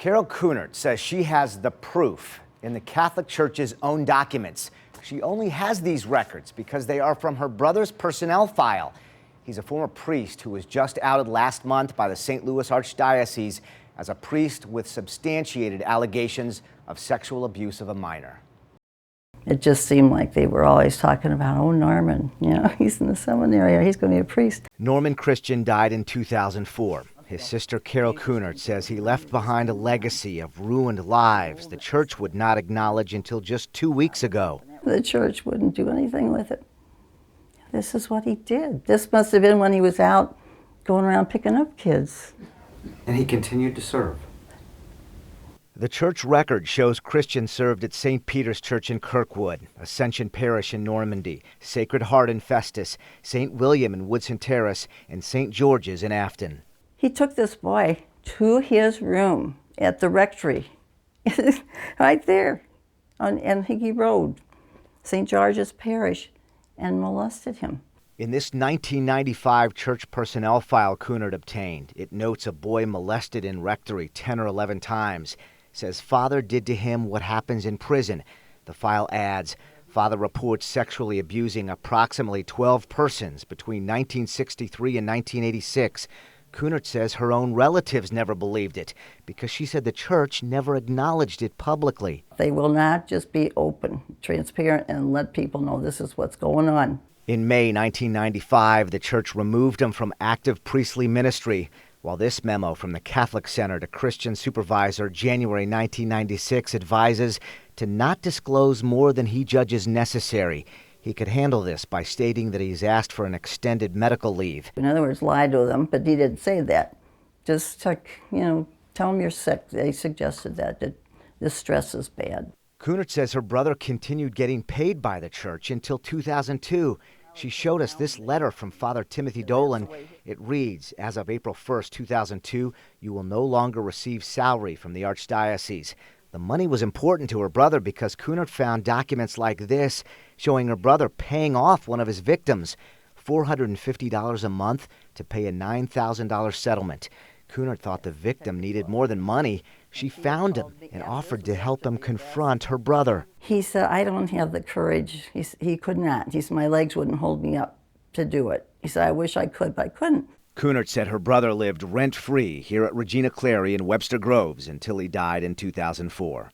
Carol Kuhnert says she has the proof in the Catholic Church's own documents. She only has these records because they are from her brother's personnel file. He's a former priest who was just outed last month by the St. Louis Archdiocese as a priest with substantiated allegations of sexual abuse of a minor. It just seemed like they were always talking about, oh, Norman, he's in the seminary, or he's going to be a priest. Norman Christian died in 2004. His sister Carol Kuhnert says he left behind a legacy of ruined lives the church would not acknowledge until just 2 weeks ago. The church wouldn't do anything with it. This is what he did. This must have been when he was out going around picking up kids. And he continued to serve. The church record shows Christian served at St. Peter's Church in Kirkwood, Ascension Parish in Normandy, Sacred Heart in Festus, St. William in Woodson Terrace, and St. George's in Afton. He took this boy to his room at the rectory, right there, on Higgy Road, St. George's Parish, and molested him. In this 1995 church personnel file Kuhnert obtained, it notes a boy molested in rectory 10 or 11 times. Says father did to him what happens in prison. The file adds, father reports sexually abusing approximately 12 persons between 1963 and 1986. Kuhnert says her own relatives never believed it because she said the church never acknowledged it publicly. They will not just be open, transparent, and let people know this is what's going on. In May 1995, the church removed him from active priestly ministry, while this memo from the Catholic Center to Christian Supervisor January 1996 advises to not disclose more than he judges necessary. He could handle this by stating that he's asked for an extended medical leave. In other words, lie to them, but he didn't say that. Just, tell them you're sick. They suggested that this stress is bad. Kuhnert says her brother continued getting paid by the church until 2002. She showed us this letter from Father Timothy Dolan. It reads, as of April 1st, 2002, you will no longer receive salary from the Archdiocese. The money was important to her brother because Kuhnert found documents like this showing her brother paying off one of his victims, $450 a month to pay a $9,000 settlement. Kuhnert thought the victim needed more than money. She found him and offered to help him confront her brother. He said, I don't have the courage. He could not. He said, my legs wouldn't hold me up to do it. He said, I wish I could, but I couldn't. Kuhnert said her brother lived rent-free here at Regina Clary in Webster Groves until he died in 2004.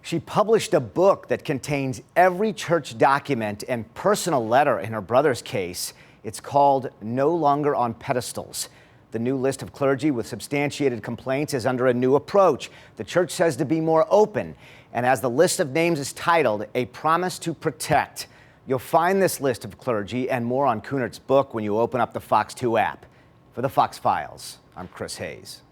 She published a book that contains every church document and personal letter in her brother's case. It's called No Longer on Pedestals. The new list of clergy with substantiated complaints is under a new approach. The church says to be more open, and as the list of names is titled, A Promise to Protect. You'll find this list of clergy and more on Kuhnert's book when you open up the Fox 2 app. For the Fox Files, I'm Chris Hayes.